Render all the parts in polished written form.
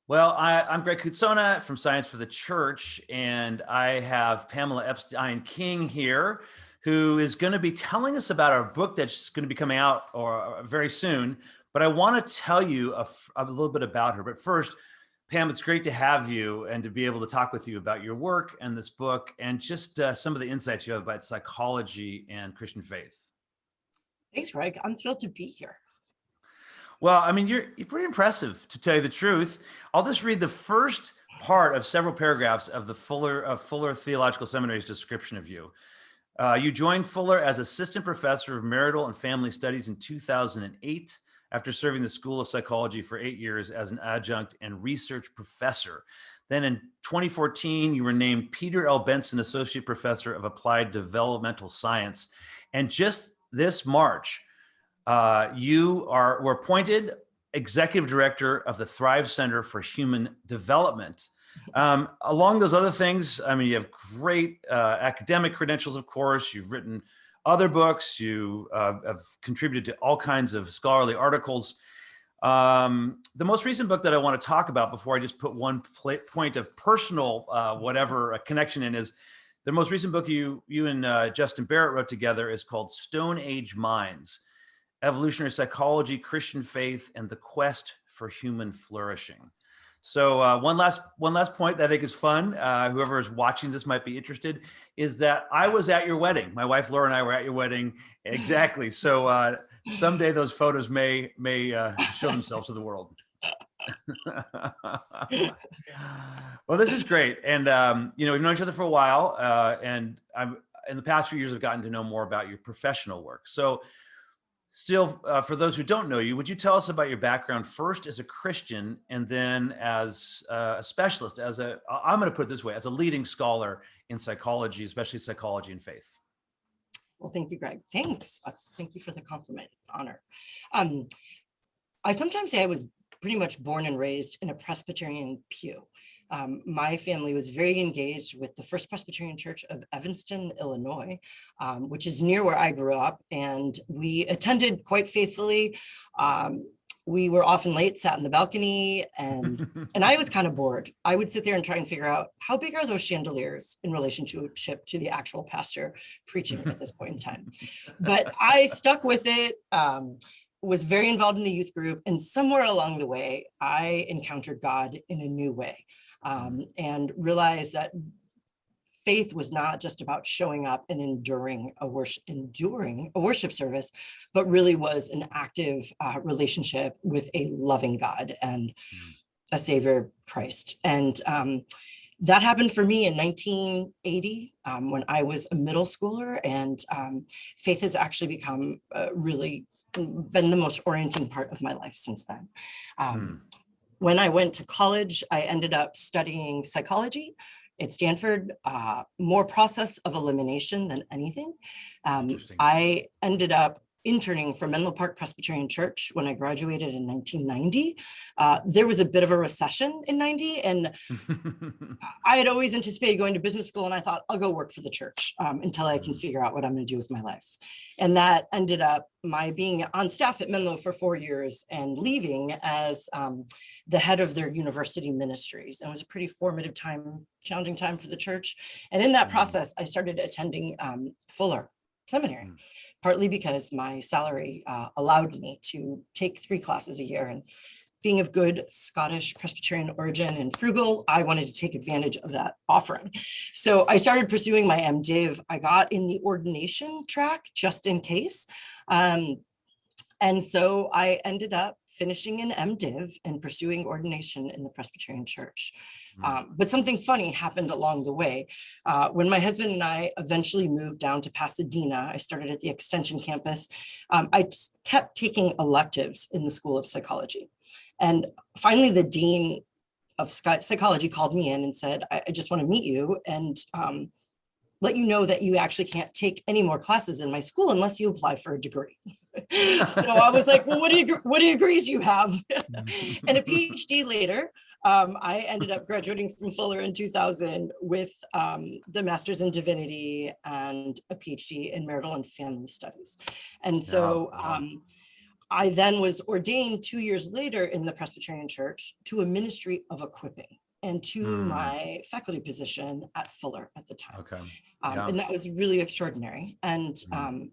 Well, I'm Greg Cootsona from Science for the Church, and I have Pamela Ebstyne King here, who is going to be telling us about our book that's going to be coming out very soon. But I want to tell you a little bit about her. But first, Pam, it's great to have you and to be able to talk with you about your work and this book and just some of the insights you have about psychology and Christian faith. Thanks, Greg. I'm thrilled to be here. Well, I mean, you're pretty impressive, to tell you the truth. I'll just read the first part of several paragraphs of the Fuller Theological Seminary's description of you. You joined Fuller as assistant professor of marital and family studies in 2008, after serving the School of Psychology for 8 years as an adjunct and research professor. Then in 2014, you were named Peter L. Benson Associate Professor of Applied Developmental Science. And just this March, you were appointed executive director of the Thrive Center for Human Development. Along those other things, I mean, you have great academic credentials, of course. You've written other books. You have contributed to all kinds of scholarly articles. The most recent book that I want to talk about before I just put one point of personal whatever connection in is the most recent book you and Justin Barrett wrote together is called Stone Age Minds: Evolutionary Psychology, Christian Faith, and the Quest for Human Flourishing. So one last point that I think is fun, whoever is watching this might be interested, is that I was at your wedding. My wife Laura and I were at your wedding. Exactly. So someday those photos may show themselves to the world. Well, this is great. And, we've known each other for a while. And in the past few years, I've gotten to know more about your professional work. So still, for those who don't know you, would you tell us about your background first as a Christian and then as a specialist, I'm going to put it this way, as a leading scholar in psychology, especially psychology and faith? Well, thank you, Greg. Thanks. Thank you for the compliment. Honor. I sometimes say I was pretty much born and raised in a Presbyterian pew. My family was very engaged with the First Presbyterian Church of Evanston, Illinois, which is near where I grew up, and we attended quite faithfully. We were often late, sat in the balcony, and I was kind of bored. I would sit there and try and figure out how big are those chandeliers in relationship to the actual pastor preaching at this point in time. But I stuck with it. Was very involved in the youth group, and somewhere along the way, I encountered God in a new way, and realized that faith was not just about showing up and enduring a worship service, but really was an active relationship with a loving God and a Savior, Christ. And that happened for me in 1980 when I was a middle schooler, and faith has actually become been the most orienting part of my life since then. When I went to college, I ended up studying psychology at Stanford, more process of elimination than anything. I ended up interning for Menlo Park Presbyterian Church when I graduated in 1990. There was a bit of a recession in 90, and I had always anticipated going to business school, and I thought I'll go work for the church until I can figure out what I'm going to do with my life. And that ended up my being on staff at Menlo for 4 years and leaving as the head of their university ministries. And it was a pretty formative time, challenging time for the church. And in that process, I started attending Fuller Seminary, partly because my salary allowed me to take 3 classes a year. And being of good Scottish Presbyterian origin and frugal, I wanted to take advantage of that offering. So I started pursuing my MDiv. I got in the ordination track just in case. And so I ended up finishing an MDiv and pursuing ordination in the Presbyterian Church. But something funny happened along the way. When my husband and I eventually moved down to Pasadena, I started at the Extension campus. I kept taking electives in the School of Psychology. And finally, the dean of psychology called me in and said, I just want to meet you and let you know that you actually can't take any more classes in my school unless you apply for a degree. So I was like, well, what degrees you have? And a PhD later, I ended up graduating from Fuller in 2000 with the Master's in Divinity and a PhD in Marital and Family Studies. And so I then was ordained 2 years later in the Presbyterian Church to a ministry of equipping and to my faculty position at Fuller at the time. Okay. Yeah. And that was really extraordinary. And Mm.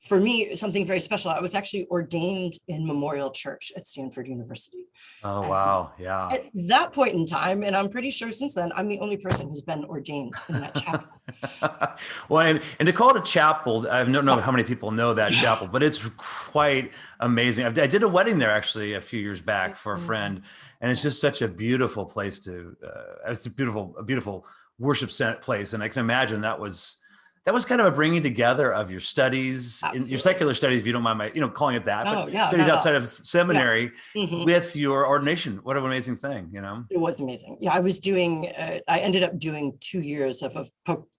for me, something very special. I was actually ordained in Memorial Church at Stanford University. Oh, And wow. Yeah. at that point in time, and I'm pretty sure since then, I'm the only person who's been ordained in that chapel. Well, and to call it a chapel, I don't know how many people know that chapel, but it's quite amazing. I did a wedding there actually a few years back for a friend, and it's just such a beautiful place to. It's a beautiful worship place, and I can imagine that was kind of a bringing together of your studies, in your secular studies, if you don't mind my, calling it that, but studies outside of seminary with your ordination. What an amazing thing, It was amazing. Yeah, I ended up doing 2 years of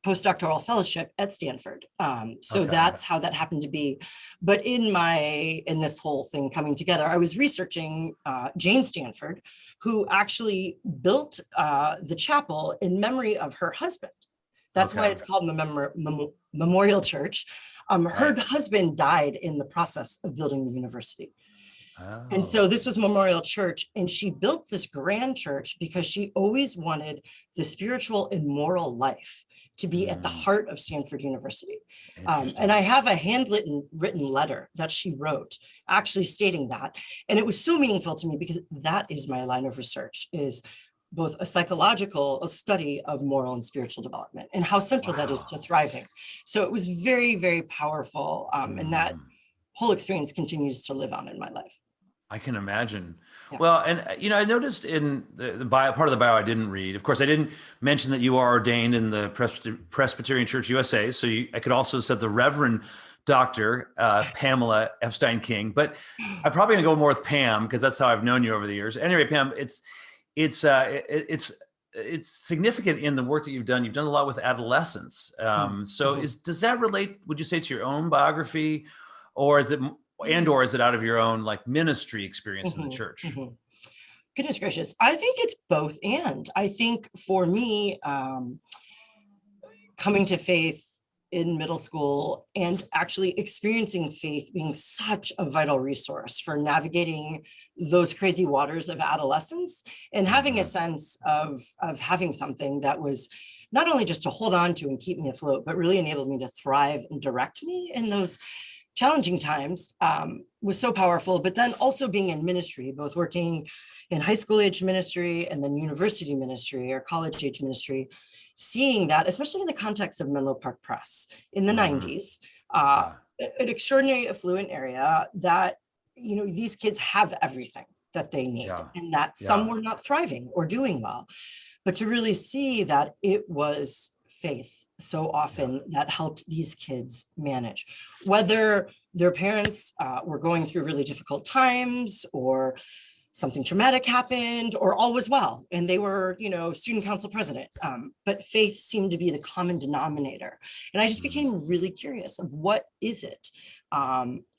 postdoctoral fellowship at Stanford. So that's how that happened to be. But in this whole thing coming together, I was researching Jane Stanford, who actually built the chapel in memory of her husband. That's why it's called Memorial Church. Her husband died in the process of building the university. Oh. And so this was Memorial Church, and she built this grand church because she always wanted the spiritual and moral life to be at the heart of Stanford University. And I have a written letter that she wrote actually stating that. And it was so meaningful to me because that is my line of research, is both a psychological study of moral and spiritual development and how central that is to thriving. So it was very, very powerful. And that whole experience continues to live on in my life. I can imagine. Yeah. Well, and I noticed in the bio, part of the bio I didn't read. Of course, I didn't mention that you are ordained in the Presbyterian Church USA. So I could also have said the Reverend Dr. Pamela Ebstyne King, but I'm probably going to go more with Pam because that's how I've known you over the years. Anyway, Pam, it's significant in the work that you've done. You've done a lot with adolescents. Does that relate, would you say, to your own biography, or is it out of your own ministry experience in the church? Goodness gracious. I think it's both. And I think for me, coming to faith in middle school and actually experiencing faith being such a vital resource for navigating those crazy waters of adolescence and having a sense of having something that was not only just to hold on to and keep me afloat, but really enabled me to thrive and direct me in those challenging times was so powerful. But then also being in ministry, both working in high school age ministry and then university ministry or college age ministry, seeing that, especially in the context of Menlo Park Press in the 90s, an extraordinary affluent area that, these kids have everything that they need and that some were not thriving or doing well. But to really see that it was faith so often that helped these kids manage, whether their parents were going through really difficult times or something traumatic happened or all was well and they were, student council president. But faith seemed to be the common denominator. And I just became really curious of what is it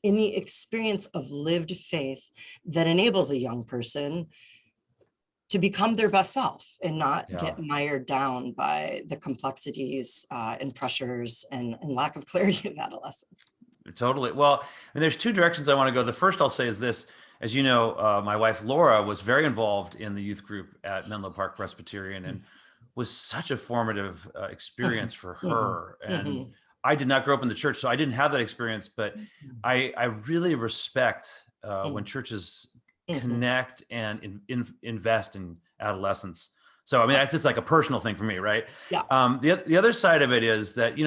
in the experience of lived faith that enables a young person to become their best self and not get mired down by the complexities and pressures and lack of clarity of adolescence. Totally. Well, and there's two directions I want to go. The first I'll say is this. As you know, my wife, Laura, was very involved in the youth group at Menlo Park Presbyterian and was such a formative experience for her. And I did not grow up in the church, so I didn't have that experience, but I really respect when churches connect and invest in adolescents. So, I mean, that's just like a personal thing for me, right? Yeah. The other side of it is that,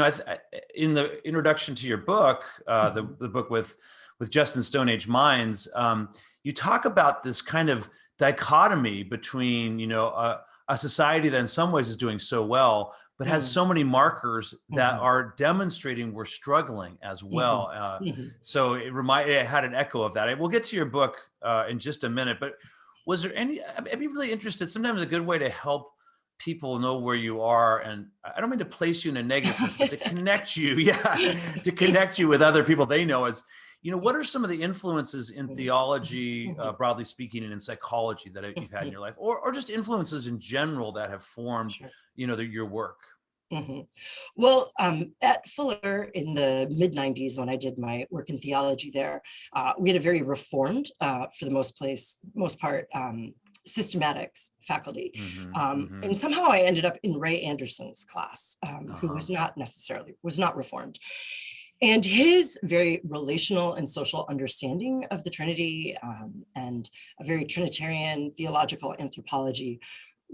in the introduction to your book, the book with Justin Stone Age Minds, you talk about this kind of dichotomy between, a society that in some ways is doing so well, but has so many markers that are demonstrating we're struggling as well. So it had an echo of that. We'll get to your book in just a minute, but was there I'd be really interested, sometimes a good way to help people know where you are, and I don't mean to place you in a negative sense, but to connect you, to connect you with other people they know as, what are some of the influences in theology, broadly speaking, and in psychology that you've had in your life, or just influences in general that have formed, your work? Mhm. Well, at Fuller in the mid 90s, when I did my work in theology there, we had a very reformed, for the most part, systematics faculty. And somehow I ended up in Ray Anderson's class, who was not reformed. And his very relational and social understanding of the Trinity, and a very Trinitarian theological anthropology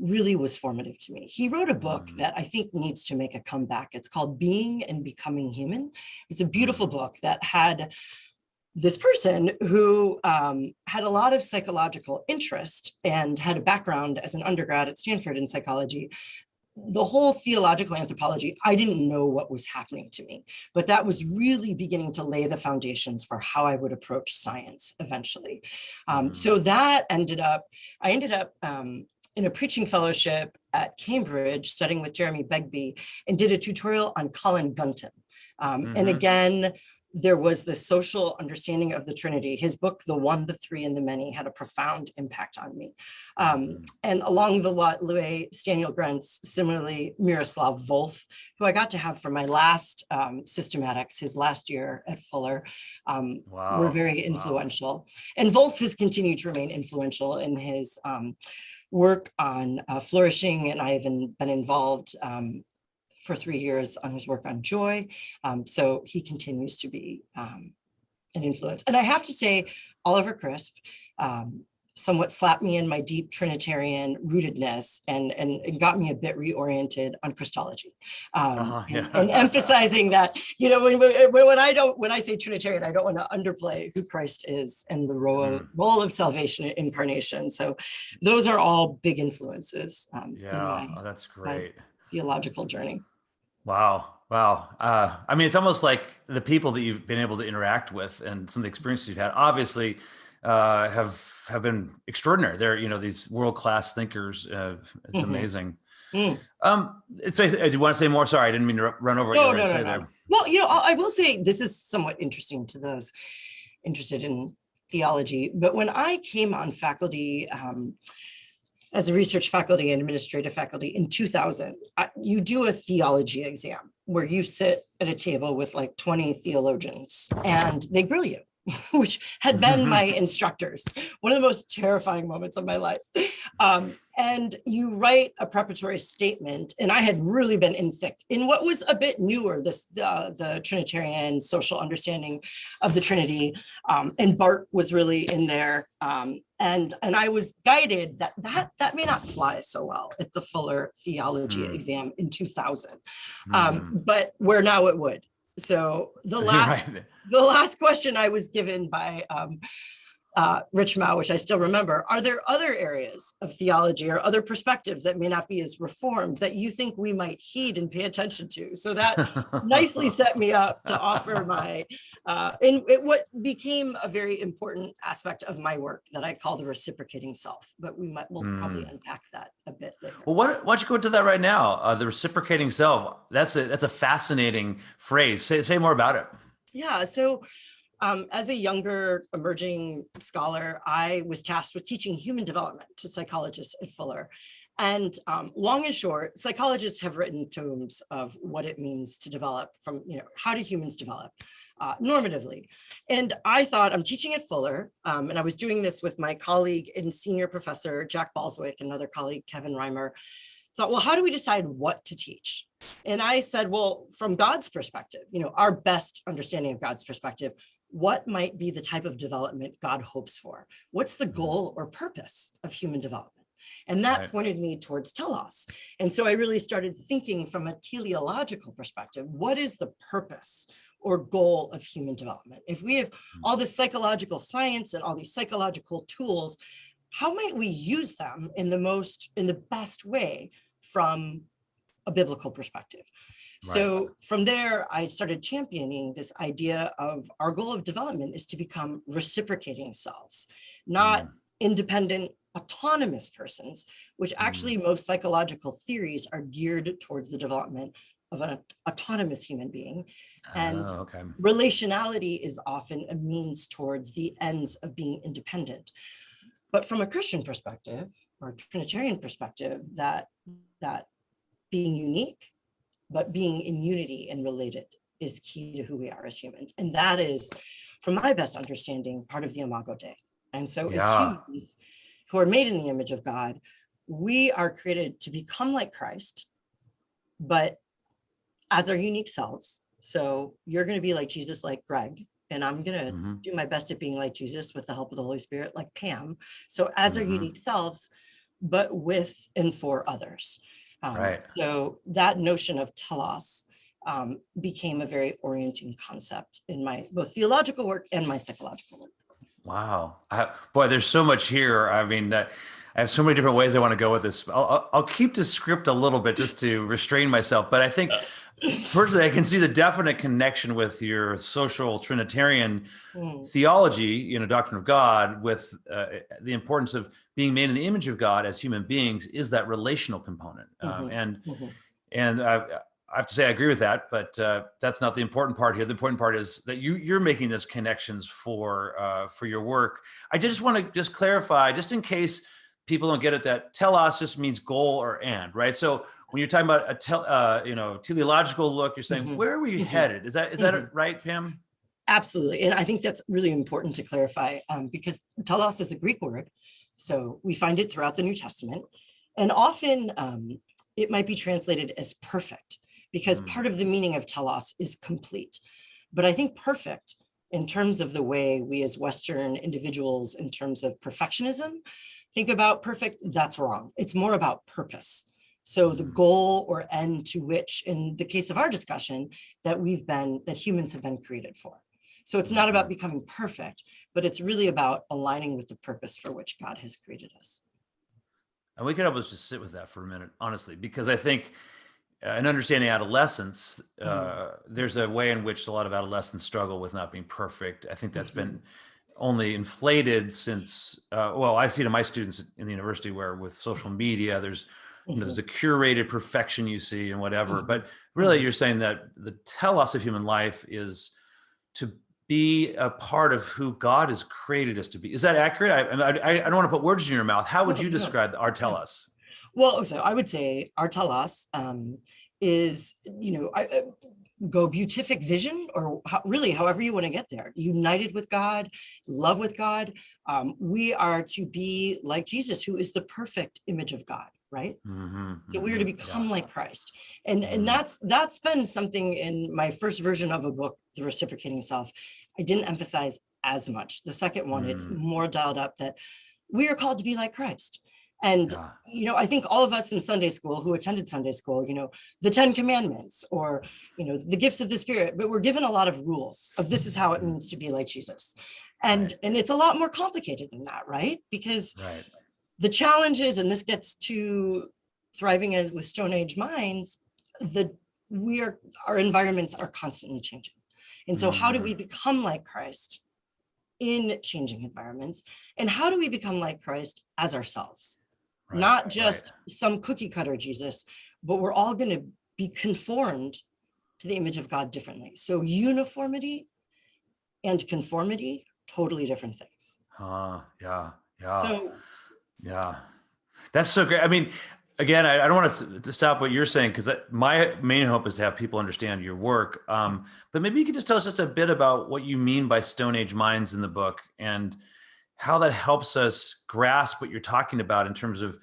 really was formative to me. He wrote a book that I think needs to make a comeback. It's called Being and Becoming Human. It's a beautiful book that had this person who had a lot of psychological interest and had a background as an undergrad at Stanford in psychology. The whole theological anthropology, I didn't know what was happening to me, but that was really beginning to lay the foundations for how I would approach science eventually. So that I ended up in a preaching fellowship at Cambridge, studying with Jeremy Begbie, and did a tutorial on Colin Gunton. And again, there was the social understanding of the Trinity. His book, The One, the Three, and the Many, had a profound impact on me. And along the way, Staniel Grentz, similarly Miroslav Volf, who I got to have for my last systematics, his last year at Fuller, were very influential. And Volf has continued to remain influential in his work on flourishing, and I have been involved for 3 years on his work on joy. So he continues to be an influence. And I have to say, Oliver Crisp somewhat slapped me in my deep Trinitarian rootedness and got me a bit reoriented on Christology. And emphasizing that, you know, when I say Trinitarian, I don't want to underplay who Christ is and the role of salvation and incarnation. So those are all big influences in that's great. my theological journey. Wow. I mean, it's almost like the people that you've been able to interact with and some of the experiences you've had obviously have been extraordinary. They're, you know, these world-class thinkers. It's amazing. So do you want to say more? Sorry, I didn't mean to run over what you were going to say there. Well, you know, I will say this is somewhat interesting to those interested in theology, but when I came on faculty, as a research faculty and administrative faculty in 2000, you do a theology exam where you sit at a table with like 20 theologians and they grill you, which had been my instructors. One of the most terrifying moments of my life. And you write a preparatory statement, and I had really been in what was a bit newer, the Trinitarian social understanding of the Trinity, and Barrett was really in there, and I was guided that may not fly so well at the Fuller theology exam in 2000, but where now it would. So the last question I was given by Rich Mao, which I still remember, are there other areas of theology or other perspectives that may not be as reformed that you think we might heed and pay attention to? So that nicely set me up to offer my, what became a very important aspect of my work that I call the reciprocating self, but we'll probably unpack that a bit later. Well, why don't you go into that right now? The reciprocating self, that's a fascinating phrase. Say more about it. Yeah, so as a younger emerging scholar, I was tasked with teaching human development to psychologists at Fuller. And long and short, psychologists have written tomes of what it means to develop from, you know, how do humans develop normatively. And I thought, I'm teaching at Fuller, and I was doing this with my colleague and senior professor, Jack Balswick, and another colleague, Kevin Reimer. Thought, well, how do we decide what to teach? And I said, well, from God's perspective, you know, our best understanding of God's perspective, what might be the type of development God hopes for? What's the goal or purpose of human development? And that pointed me towards telos. And so I really started thinking from a teleological perspective, what is the purpose or goal of human development? If we have all this psychological science and all these psychological tools, how might we use them in the best way from a biblical perspective? So from there, I started championing this idea of our goal of development is to become reciprocating selves, not independent, autonomous persons, which actually most psychological theories are geared towards the development of an autonomous human being. And relationality is often a means towards the ends of being independent. But from a Christian perspective or Trinitarian perspective, that being unique, but being in unity and related is key to who we are as humans. And that is, from my best understanding, part of the Imago Dei. And so as Yeah. humans who are made in the image of God, we are created to become like Christ, but as our unique selves. So you're going to be like Jesus, like Greg, and I'm going to Mm-hmm. do my best at being like Jesus with the help of the Holy Spirit, like Pam. So as our Mm-hmm. unique selves, but with and for others. Right. So that notion of telos became a very orienting concept in my both theological work and my psychological work. Wow. Boy, there's so much here. I mean, I have so many different ways I want to go with this. I'll keep the script a little bit just to restrain myself. But I think personally, I can see the definite connection with your social Trinitarian theology, doctrine of God, with the importance of being made in the image of God as human beings is that relational component. And I have to say I agree with that, but that's not the important part here. The important part is that you're making those connections for your work. I just want to just clarify, just in case people don't get it, that telos just means goal or end, right? So when you're talking about a teleological look, you're saying where are we headed? Is that right, Pam? Absolutely, and I think that's really important to clarify because telos is a Greek word, so we find it throughout the New Testament, and often it might be translated as perfect, because part of the meaning of telos is complete. But I think perfect, in terms of the way we as Western individuals, in terms of perfectionism, think about perfect, that's wrong. It's more about purpose. So the goal or end to which, in the case of our discussion, that humans have been created for. So it's not about becoming perfect, but it's really about aligning with the purpose for which God has created us. And we could almost just sit with that for a minute, honestly, because I think in understanding adolescence, there's a way in which a lot of adolescents struggle with not being perfect. I think that's been only inflated since, I see it in my students in the university where with social media, there's a curated perfection you see and whatever. But really, you're saying that the telos of human life is to be a part of who God has created us to be. Is that accurate? I don't want to put words in your mouth. How would you describe our telos? Well, so I would say our telos is, go beatific vision, or really however you want to get there, united with God, love with God. We are to be like Jesus, who is the perfect image of God, right? So we are to become like Christ. And that's been something in my first version of a book, The Reciprocating Self, I didn't emphasize as much. The second one, it's more dialed up that we are called to be like Christ. And, I think all of us in Sunday school who attended Sunday school, the 10 commandments or, the gifts of the Spirit, but we're given a lot of rules of this is how it means to be like Jesus. And it's a lot more complicated than that, right? Because the challenges, and this gets to thriving as with Stone Age minds, our environments are constantly changing. And so how do we become like Christ in changing environments? And how do we become like Christ as ourselves? Not just some cookie cutter Jesus, but we're all going to be conformed to the image of God differently. So uniformity and conformity, totally different things. Yeah. That's so great. I mean, again, I don't want to stop what you're saying, because my main hope is to have people understand your work. But maybe you could just tell us just a bit about what you mean by Stone Age minds in the book and how that helps us grasp what you're talking about in terms of,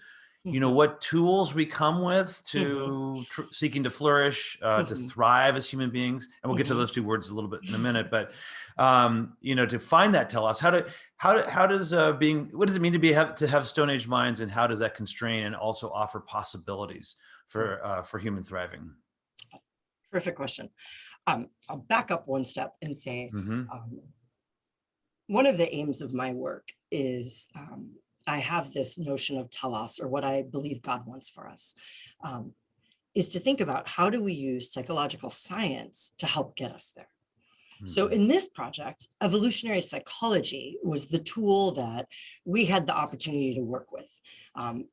what tools we come with to seeking to flourish, to thrive as human beings. And we'll get to those two words a little bit in a minute, but, to find that telos, what does it mean to have Stone Age minds, and how does that constrain and also offer possibilities for human thriving? Terrific question. I'll back up one step and say, one of the aims of my work is I have this notion of telos, or what I believe God wants for us, is to think about how do we use psychological science to help get us there. So in this project, evolutionary psychology was the tool that we had the opportunity to work with.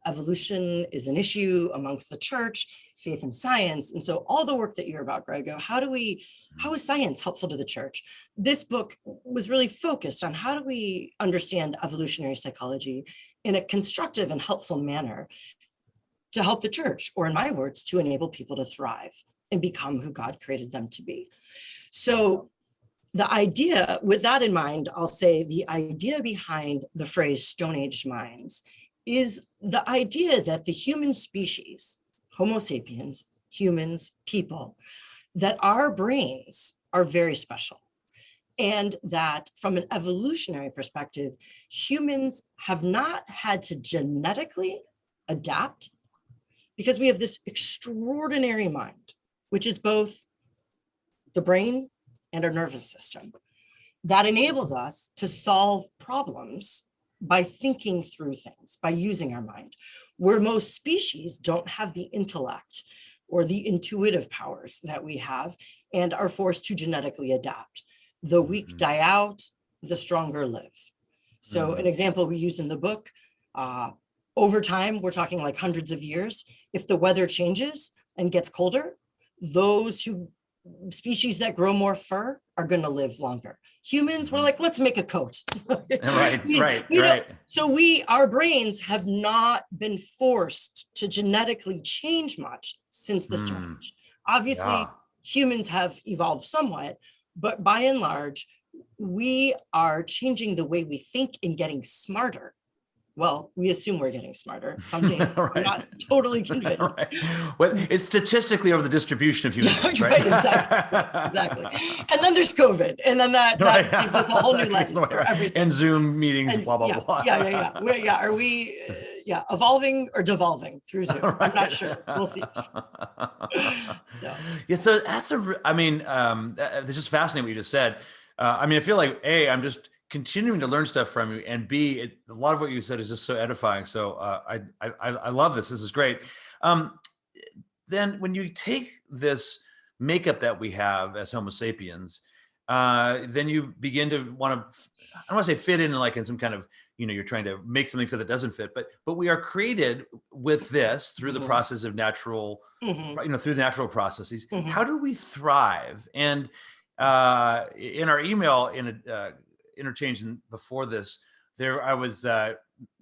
Evolution is an issue amongst the church, faith and science. And so all the work that you're about, Greg, how is science helpful to the church? This book was really focused on how do we understand evolutionary psychology in a constructive and helpful manner to help the church, or in my words, to enable people to thrive and become who God created them to be. So the idea, with that in mind, I'll say the idea behind the phrase Stone Age minds is the idea that the human species, Homo sapiens, humans, people, that our brains are very special. And that from an evolutionary perspective, humans have not had to genetically adapt because we have this extraordinary mind, which is both the brain and our nervous system, that enables us to solve problems by thinking through things, by using our mind, where most species don't have the intellect or the intuitive powers that we have and are forced to genetically adapt. The weak die out, the stronger live. So an example we use in the book, over time, we're talking like hundreds of years, if the weather changes and gets colder, those species that grow more fur are going to live longer. Humans, we're like, let's make a coat. Right. So our brains have not been forced to genetically change much since the Stone Age. Obviously, humans have evolved somewhat, but by and large, we are changing the way we think and getting smarter. Well, we assume we're getting smarter. Some days we're not totally convinced. Well, it's statistically over the distribution of human beings, right? Exactly. And then there's COVID, and then that gives us a whole new lens for everything. And Zoom meetings, blah, blah, blah. Are we evolving or devolving through Zoom? I'm not sure. We'll see. So that's it's just fascinating what you just said. I feel like, A, I'm just continuing to learn stuff from you, and B, a lot of what you said is just so edifying. So I love this. This is great. Then when you take this makeup that we have as Homo sapiens, then you begin to want to, I don't want to say fit in like in some kind of, you're trying to make something fit that doesn't fit, but we are created with this through the process of natural, through the natural processes. How do we thrive? And in our email interchange before this, I was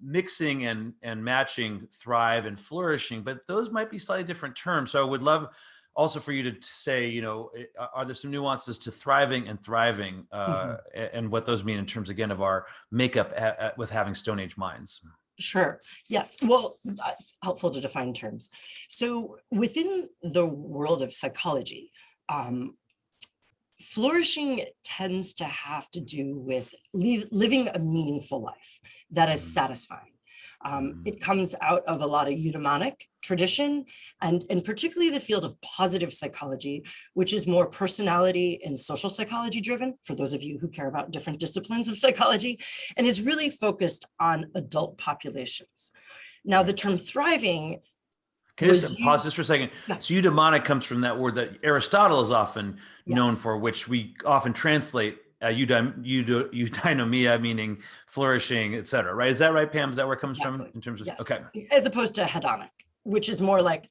mixing and matching thrive and flourishing, but those might be slightly different terms. So I would love also for you to say, are there some nuances to thriving and thriving and what those mean in terms, again, of our makeup with having Stone Age minds? Sure. Yes. Well, helpful to define terms. So within the world of psychology, flourishing tends to have to do with living a meaningful life that is satisfying. It comes out of a lot of eudaimonic tradition and particularly the field of positive psychology, which is more personality and social psychology driven, for those of you who care about different disciplines of psychology, and is really focused on adult populations. Now, the term thriving, can you just pause just for a second? No. So eudaimonic comes from that word that Aristotle is often known for, which we often translate eudaimonia, meaning flourishing, et cetera, right? Is that right, Pam? Is that where it comes from in terms of, okay. As opposed to hedonic, which is more like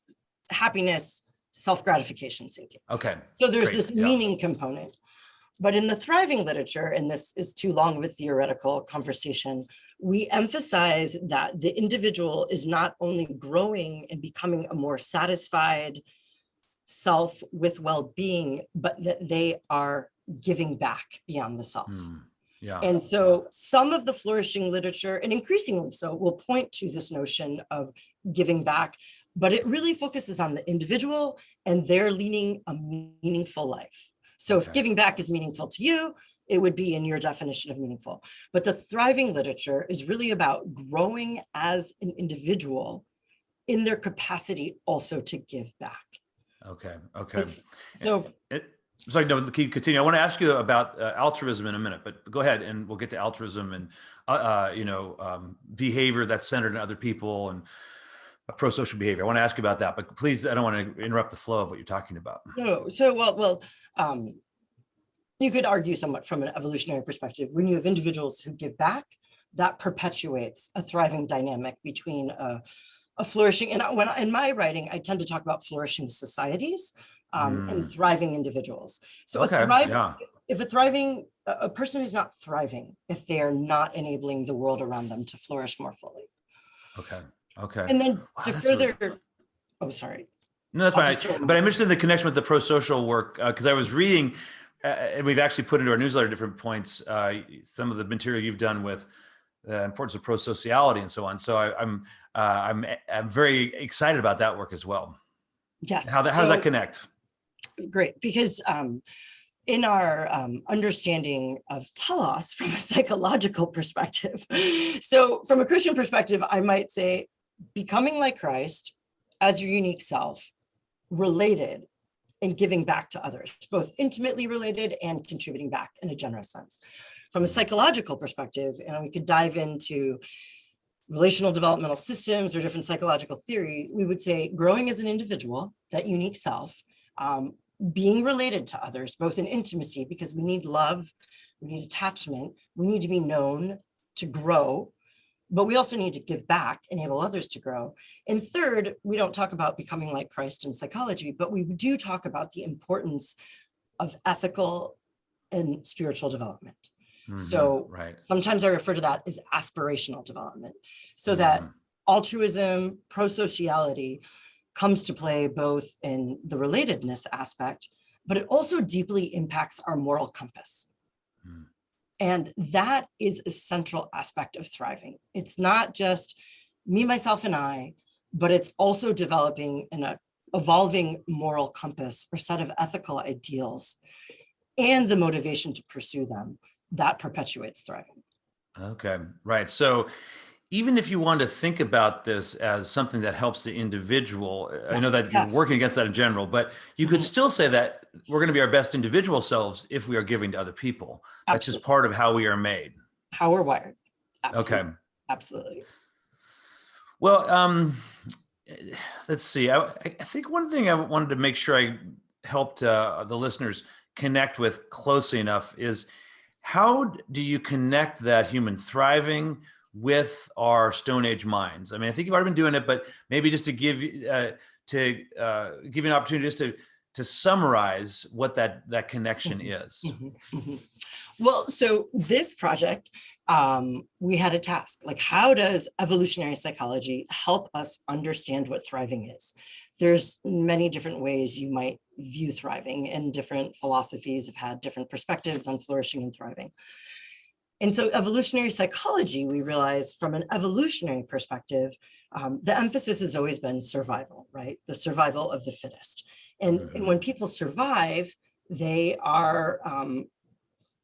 happiness, self-gratification seeking. Okay. So there's this meaning component. But in the thriving literature, and this is too long of a theoretical conversation, we emphasize that the individual is not only growing and becoming a more satisfied self with well-being, but that they are giving back beyond the self. And so some of the flourishing literature, and increasingly so, will point to this notion of giving back, but it really focuses on the individual and their leading a meaningful life. So if giving back is meaningful to you, it would be in your definition of meaningful. But the thriving literature is really about growing as an individual in their capacity also to give back. Okay. Sorry, no, continue. I want to ask you about altruism in a minute, but go ahead and we'll get to altruism and, behavior that's centered in other people and pro-social behavior. I want to ask you about that, but please, I don't want to interrupt the flow of what you're talking about. No, so, you could argue somewhat from an evolutionary perspective. When you have individuals who give back, that perpetuates a thriving dynamic between a flourishing, and when in my writing, I tend to talk about flourishing societies and thriving individuals. So if a person is not thriving if they are not enabling the world around them to flourish more fully. Okay. And then to further, sorry. No, that's I'll fine. just throw them But out. I'm interested in the connection with the pro-social work because I was reading, and we've actually put into our newsletter different points, some of the material you've done with the importance of pro-sociality and so on. So I'm very excited about that work as well. Yes. How does that connect? Great, because in our understanding of telos from a psychological perspective, so from a Christian perspective, I might say becoming like Christ as your unique self, related and giving back to others, both intimately related and contributing back in a generous sense. From a psychological perspective, and we could dive into relational developmental systems or different psychological theory, we would say growing as an individual, that unique self, being related to others, both in intimacy, because we need love, we need attachment, we need to be known to grow, but we also need to give back, enable others to grow. And third, we don't talk about becoming like Christ in psychology, but we do talk about the importance of ethical and spiritual development. So Right. sometimes I refer to that as aspirational development, so that altruism, pro-sociality comes to play both in the relatedness aspect, but it also deeply impacts our moral compass. And that is a central aspect of thriving. It's not just me, myself, and I, but it's also developing an evolving moral compass or set of ethical ideals and the motivation to pursue them that perpetuates thriving. Okay, right. So even if you want to think about this as something that helps the individual, I know that you're working against that in general, but you could still say that we're going to be our best individual selves if we are giving to other people. That's just part of how we are made. How we're wired. Absolutely. Okay. Absolutely. Well, let's see. I think one thing I wanted to make sure I helped the listeners connect with closely enough is how do you connect that human thriving with our Stone Age minds? I mean, I think you've already been doing it, but maybe just to give you an opportunity just to summarize what that connection is. Well, so this project, we had a task, like how does evolutionary psychology help us understand what thriving is? There's many different ways you might view thriving, and different philosophies have had different perspectives on flourishing and thriving. And so evolutionary psychology, we realize from an evolutionary perspective, the emphasis has always been survival, right? The survival of the fittest. And when people survive, they are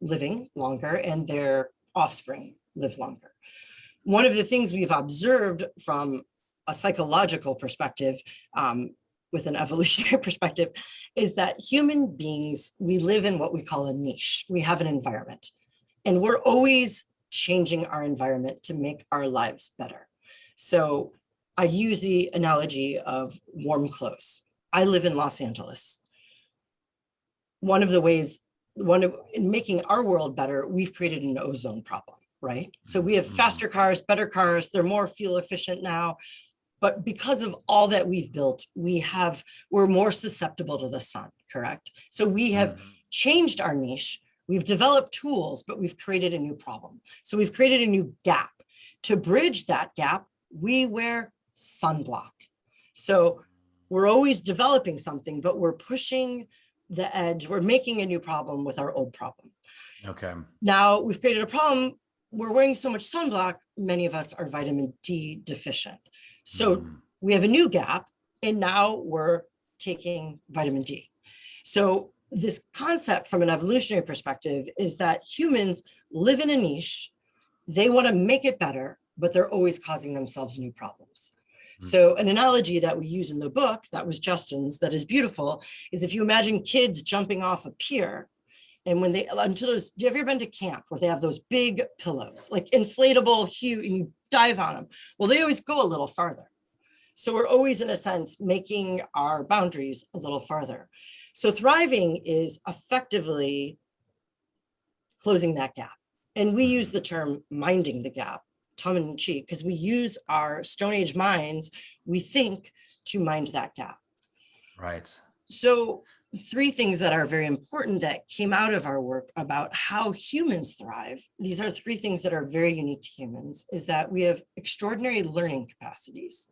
living longer and their offspring live longer. One of the things we've observed from a psychological perspective, with an evolutionary perspective, is that human beings, we live in what we call a niche. We have an environment, and we're always changing our environment to make our lives better. So I use the analogy of warm clothes. I live in Los Angeles. In making our world better, we've created an ozone problem, right? So we have faster cars, better cars, they're more fuel efficient now. But because of all that we've built, we're more susceptible to the sun, correct? So we have changed our niche. We've developed tools, but we've created a new problem. So we've created a new gap. To bridge that gap, we wear sunblock. So we're always developing something, but we're pushing the edge. We're making a new problem with our old problem. Okay. Now we've created a problem. We're wearing so much sunblock, many of us are vitamin D deficient. So we have a new gap, and now we're taking vitamin D. So this concept from an evolutionary perspective is that humans live in a niche. They want to make it better, but they're always causing themselves new problems. So an analogy that we use in the book, that was Justin's, that is beautiful, is if you imagine kids jumping off a pier, and when have you ever been to camp where they have those big pillows, like inflatable, huge, and you dive on them? Well, they always go a little farther. So we're always, in a sense, making our boundaries a little farther. So thriving is effectively closing that gap. And we use the term minding the gap, tongue in cheek, because we use our Stone Age minds, we think, to mind that gap. Right. So 3 things that are very important that came out of our work about how humans thrive. These are 3 things that are very unique to humans, is that we have extraordinary learning capacities.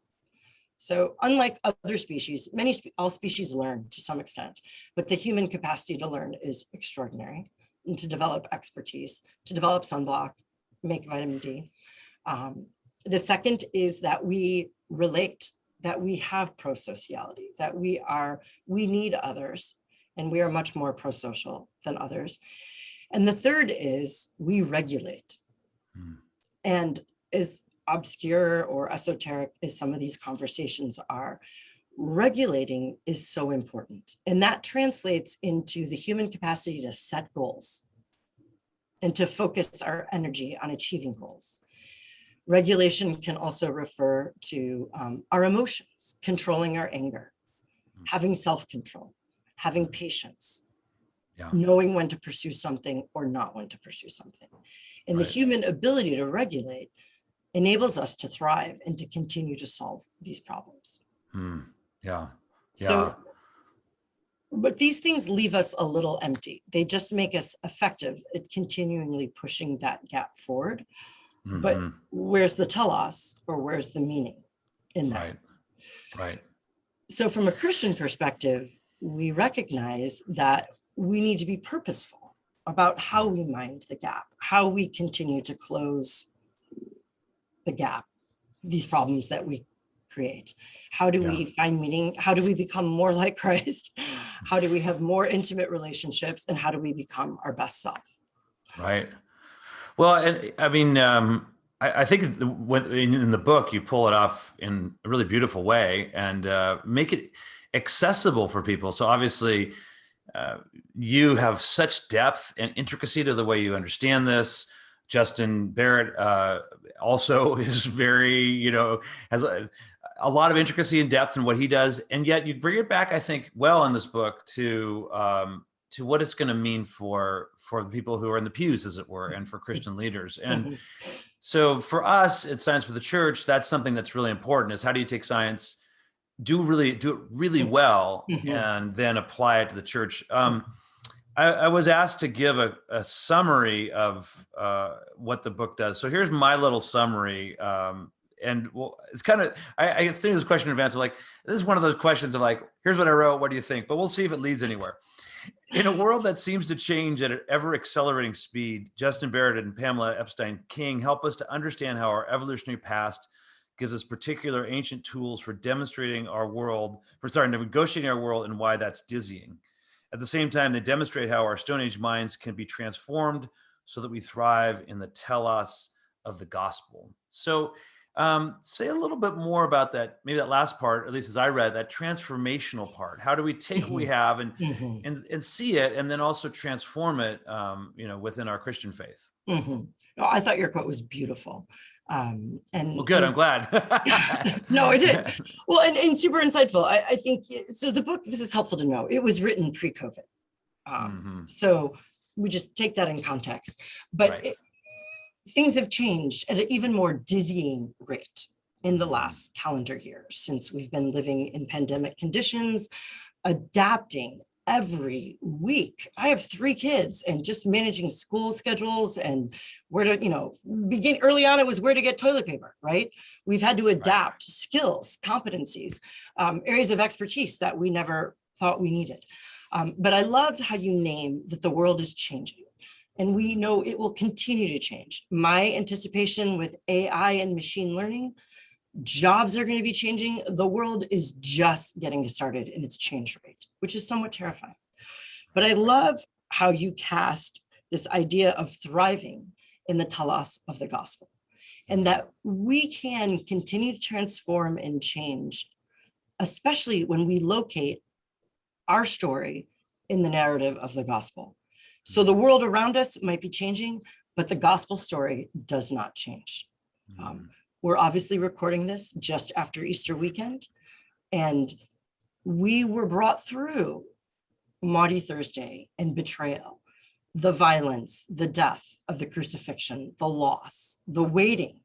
So unlike other species, all species learn to some extent, but the human capacity to learn is extraordinary, and to develop expertise, to develop sunblock, make vitamin D. The second is that we relate, that we have prosociality, that we need others, and we are much more prosocial than others. And the third is we regulate. And as obscure or esoteric as some of these conversations are, regulating is so important. And that translates into the human capacity to set goals and to focus our energy on achieving goals. Regulation can also refer to our emotions, controlling our anger, having self-control, having patience, knowing when to pursue something or not when to pursue something. And the human ability to regulate enables us to thrive and to continue to solve these problems. So, but these things leave us a little empty. They just make us effective at continually pushing that gap forward. But where's the telos, or where's the meaning in that? Right. So from a Christian perspective, we recognize that we need to be purposeful about how we mind the gap, how we continue to close the gap, these problems that we create. How do we find meaning? How do we become more like Christ? How do we have more intimate relationships? And how do we become our best self? Right. Well, and I mean, I think in the book, you pull it off in a really beautiful way and make it accessible for people. So obviously, you have such depth and intricacy to the way you understand this. Justin Barrett also is very, has a lot of intricacy and depth in what he does. And yet you bring it back, I think, well in this book to what it's going to mean for the people who are in the pews, as it were, and for Christian leaders. And so for us at Science for the Church, that's something that's really important, is how do you take science, do it really well, and then apply it to the church. I was asked to give a summary of what the book does. So here's my little summary. And it's kind of, I was thinking this question in advance of this is one of those questions of here's what I wrote, what do you think? But we'll see if it leads anywhere. In a world that seems to change at an ever accelerating speed, Justin Barrett and Pamela Ebstyne King help us to understand how our evolutionary past gives us particular ancient tools for negotiating our world and why that's dizzying. At the same time, they demonstrate how our Stone Age minds can be transformed so that we thrive in the telos of the gospel. So say a little bit more about that, maybe that last part, at least as I read, that transformational part. How do we take what we have and see it, and then also transform it, within our Christian faith? No, I thought your quote was beautiful. Well, good. I'm glad. No, I did. Well, and super insightful. I think, so the book, this is helpful to know, it was written pre-COVID. So we just take that in context. But things have changed at an even more dizzying rate in the last calendar year, since we've been living in pandemic conditions, adapting every week. I have 3 kids, and just managing school schedules and where to, begin early on, it was where to get toilet paper, right? We've had to adapt skills, competencies, areas of expertise that we never thought we needed. But I loved how you name that the world is changing, and we know it will continue to change. My anticipation with AI and machine learning, jobs are going to be changing. The world is just getting started in its change rate, which is somewhat terrifying. But I love how you cast this idea of thriving in the telos of the gospel, and that we can continue to transform and change, especially when we locate our story in the narrative of the gospel. So the world around us might be changing, but the gospel story does not change. We're obviously recording this just after Easter weekend, and we were brought through Maundy Thursday and betrayal, the violence, the death of the crucifixion, the loss, the waiting,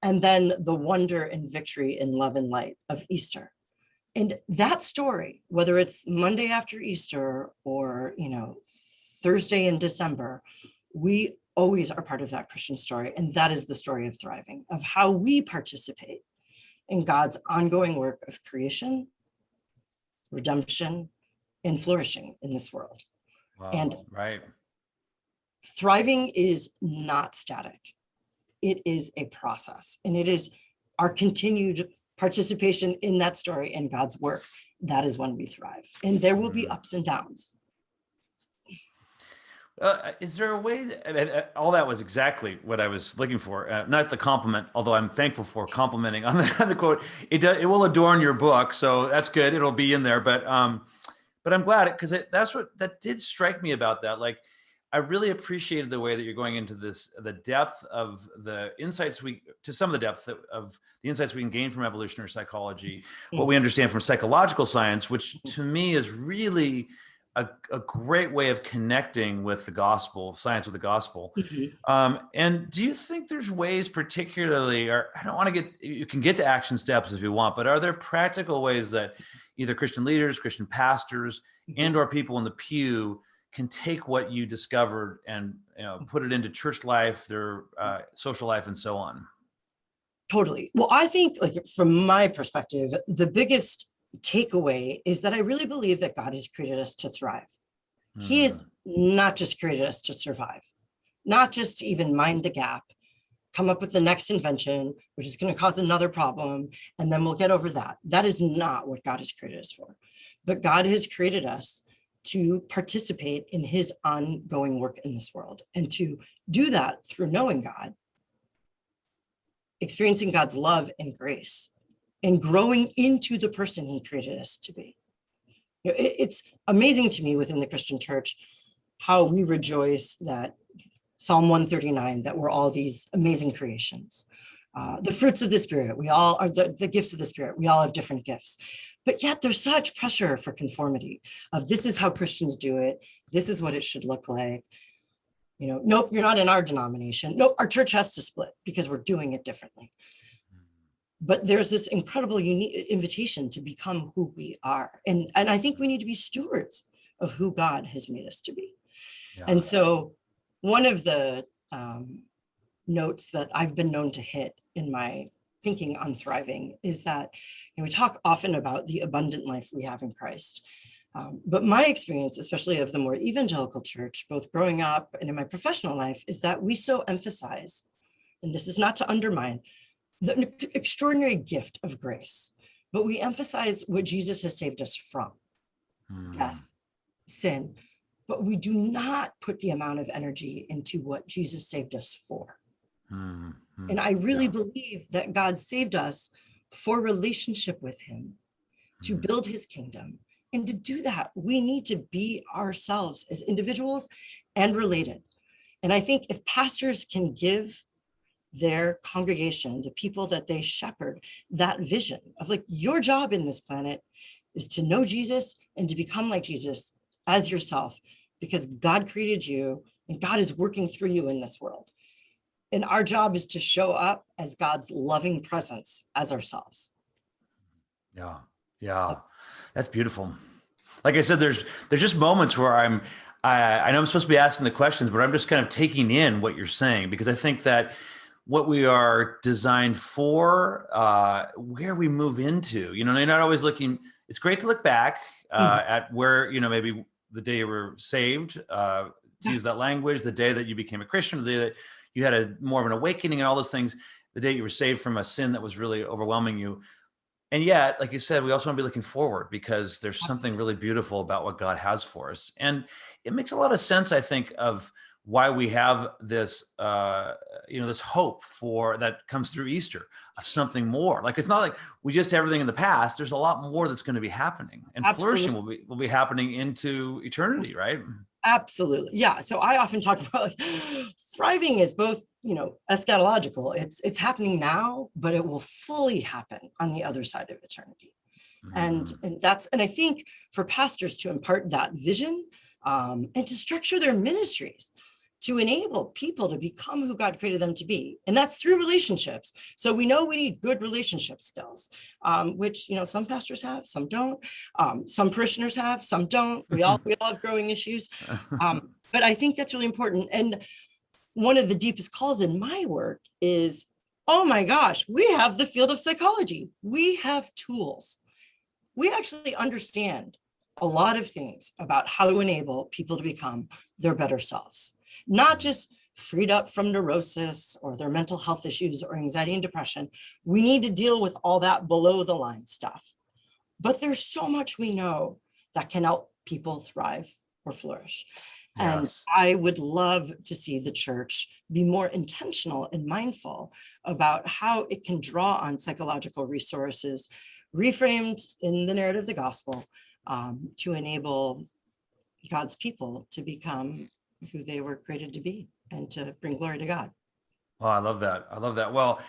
and then the wonder and victory in love and light of Easter. And that story, whether it's Monday after Easter or, Thursday in December, we always are part of that Christian story. And that is the story of thriving, of how we participate in God's ongoing work of creation, redemption, and flourishing in this world. Wow. And Right. thriving is not static. It is a process, and it is our continued participation in that story and God's work. That is when we thrive. And there will be ups and downs. Is there a way that all that was exactly what I was looking for? Not the compliment, although I'm thankful for complimenting on the quote. It will adorn your book, so that's good. It'll be in there, but I'm glad because that did strike me about that. Like, I really appreciated the way that you're going into this, the depth of the insights of the insights we can gain from evolutionary psychology, what we understand from psychological science, which to me is really a great way of connecting with the gospel, science with the gospel. And do you think there's ways particularly, or I don't want to you can get to action steps if you want, but are there practical ways that either Christian leaders, Christian pastors, and or people in the pew can take what you discovered and put it into church life, their social life, and so on? Totally. Well, I think, like, from my perspective, the biggest takeaway is that I really believe that God has created us to thrive. He has not just created us to survive, not just to even mind the gap, come up with the next invention, which is going to cause another problem, and then we'll get over that. That is not what God has created us for. But God has created us to participate in his ongoing work in this world, and to do that through knowing God, experiencing God's love and grace, and growing into the person he created us to be. It's amazing to me within the Christian church how we rejoice that Psalm 139, that we're all these amazing creations. The fruits of the Spirit, we all are the gifts of the Spirit. We all have different gifts. But yet there's such pressure for conformity of this is how Christians do it. This is what it should look like. Nope, you're not in our denomination. Nope, our church has to split because we're doing it differently. But there's this incredible unique invitation to become who we are. And I think we need to be stewards of who God has made us to be. Yeah. And so one of the notes that I've been known to hit in my thinking on thriving is that we talk often about the abundant life we have in Christ. But my experience, especially of the more evangelical church, both growing up and in my professional life, is that we so emphasize, and this is not to undermine, the extraordinary gift of grace, but we emphasize what Jesus has saved us from, death, sin, but we do not put the amount of energy into what Jesus saved us for. And I really believe that God saved us for relationship with him, to build his kingdom. And to do that, we need to be ourselves as individuals and related. And I think if pastors can give their congregation, the people that they shepherd, that vision of, like, your job in this planet is to know Jesus and to become like Jesus as yourself, because God created you and God is working through you in this world. And our job is to show up as God's loving presence as ourselves. Yeah, that's beautiful. Like I said, there's just moments where I know I'm supposed to be asking the questions, but I'm just kind of taking in what you're saying, because I think that what we are designed for, where we move into, you're not always looking. It's great to look back at where, maybe the day you were saved, to use that language, the day that you became a Christian, the day that you had more of an awakening and all those things, the day you were saved from a sin that was really overwhelming you. And yet, like you said, we also want to be looking forward, because there's something really beautiful about what God has for us. And it makes a lot of sense, I think, of why we have this, this hope for that comes through Easter of something more. Like, it's not like we just have everything in the past. There's a lot more that's going to be happening, and Absolutely. flourishing will be happening into eternity, right? Absolutely. Yeah. So I often talk about, like, thriving is both, eschatological. It's happening now, but it will fully happen on the other side of eternity. And I think for pastors to impart that vision, and to structure their ministries to enable people to become who God created them to be. And that's through relationships. So we know we need good relationship skills, which, some pastors have, some don't. Some parishioners have, some don't. We all have growing issues. But I think that's really important. And one of the deepest calls in my work is oh my gosh, we have the field of psychology. We have tools. We actually understand a lot of things about how to enable people to become their better selves, not just freed up from neurosis or their mental health issues or anxiety and depression. We need to deal with all that below the line stuff. But there's so much we know that can help people thrive or flourish. And Yes. I would love to see the church be more intentional and mindful about how it can draw on psychological resources reframed in the narrative of the gospel to enable God's people to become who they were created to be and to bring glory to God. Oh, I love that. I love that. Well,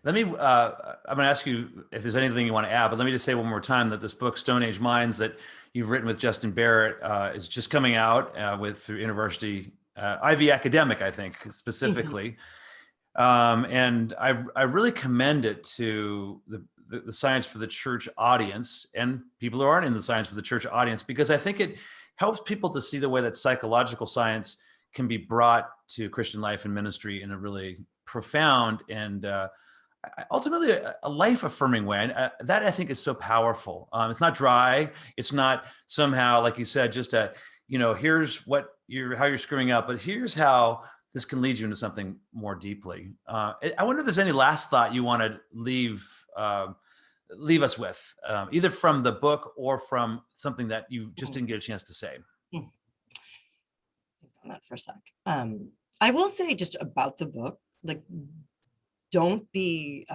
let me, I'm going to ask you if there's anything you want to add, but let me just say one more time that this book, Stone Age Minds, that you've written with Justin Barrett, is just coming out through University, Ivy Academic, I think, specifically. And I really commend it to the Science for the Church audience and people who aren't in the Science for the Church audience, because I think it helps people to see the way that psychological science can be brought to Christian life and ministry in a really profound and ultimately a life-affirming way. And that I think is so powerful. It's not dry. It's not somehow, like you said, just here's how you're screwing up, but here's how this can lead you into something more deeply. I wonder if there's any last thought you want to leave us with, either from the book or from something that you just didn't get a chance to say. Think on that for a sec. I will say just about the book, like, don't be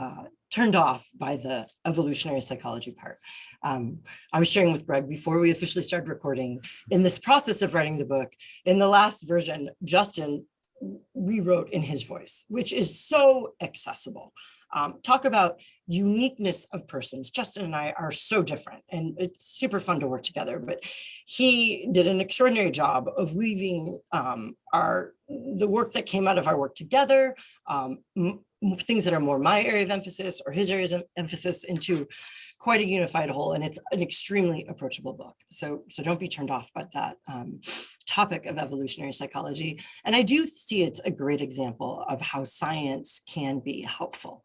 turned off by the evolutionary psychology part. I was sharing with Greg before we officially started recording, in this process of writing the book, in the last version, Justin rewrote in his voice, which is so accessible. Talk about uniqueness of persons. Justin and I are so different, and it's super fun to work together, but he did an extraordinary job of weaving the work that came out of our work together, things that are more my area of emphasis or his areas of emphasis, into quite a unified whole. And it's an extremely approachable book. So don't be turned off by that topic of evolutionary psychology. And I do see it's a great example of how science can be helpful.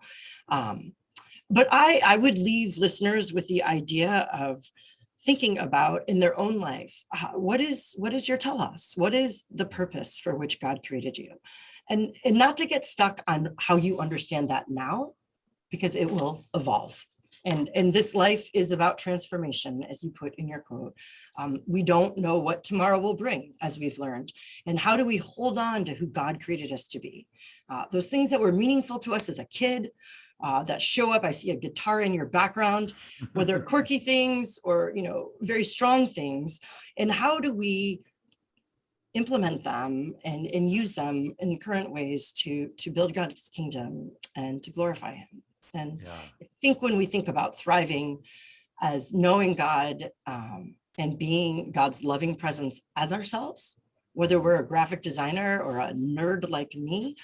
But I would leave listeners with the idea of thinking about in their own life, what is your telos? What is the purpose for which God created you? And not to get stuck on how you understand that now, because it will evolve. And this life is about transformation, as you put in your quote. We don't know what tomorrow will bring, as we've learned. And how do we hold on to who God created us to be? Those things that were meaningful to us as a kid, that show up. I see a guitar in your background, whether quirky things or very strong things. And how do we implement them and use them in current ways to build God's kingdom and to glorify him? And I think when we think about thriving as knowing God and being God's loving presence as ourselves, whether we're a graphic designer or a nerd like me,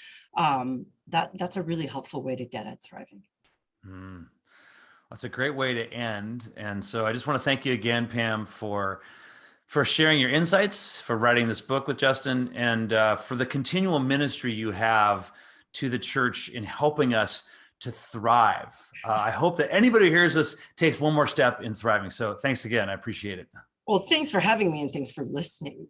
that's a really helpful way to get at thriving. That's a great way to end. And so I just want to thank you again, Pam, for sharing your insights, for writing this book with Justin, and for the continual ministry you have to the church in helping us to thrive. I hope that anybody who hears this takes one more step in thriving. So thanks again. I appreciate it. Well, thanks for having me, and thanks for listening.